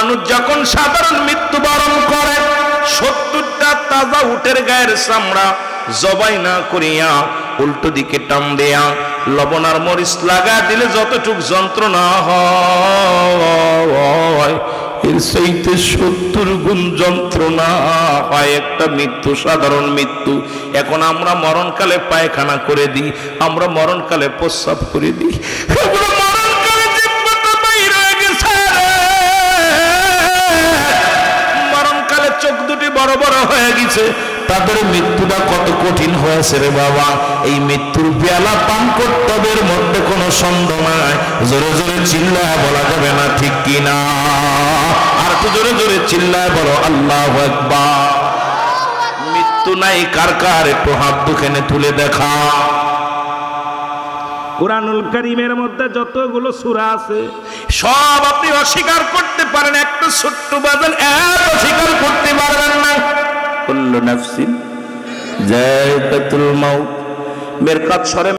মানুষ যখন সাধারণ মৃত্যুবরণ করে 70টা তাজা উটের গায়ের চামড়া জবাই না করিয়া উল্টো দিকে টান দেয়া লবণ আর মরিচ লাগা দিলে যতটুক যন্ত্রণা হয় এর চাইতে 70 গুণ যন্ত্রণা হয় একটা মৃত্যু, সাধারণ মৃত্যু। এখন আমরা মরণকালে পায়খানা করে দিই, আমরা মরণকালে প্রস্রাব করে দিই, মরণকালে জিহ্বাটা বাইরে হয়ে গেছে, মরণকালে চোখ দুটি বড় বড় হয়ে গেছে। তাদের মৃত্যুটা কত কঠিন হয়েছে রে বাবা। এই মৃত্যুর পেয়ালা পান কর্তব্যের মধ্যে কোনো সন্দেহ নাই। জোরে জোরে চিল্লায় বলা যাবে না, ঠিক কিনা? আর একটু জোরে জোরে চিল্লায় বলো আল্লাহু আকবার। মৃত্যু নাই কার কার একটু হাত দুখানে তুলে দেখা। কুরআনুল কারীমের মধ্যে যতগুলো সূরা আছে সব আপনি অস্বীকার করতে পারেন, একটা ছোট্ট বাদল অস্বীকার করতে পারবেন না। কুল্লু নাফসিন যায়কাতুল মাউত। মেরকাত সরে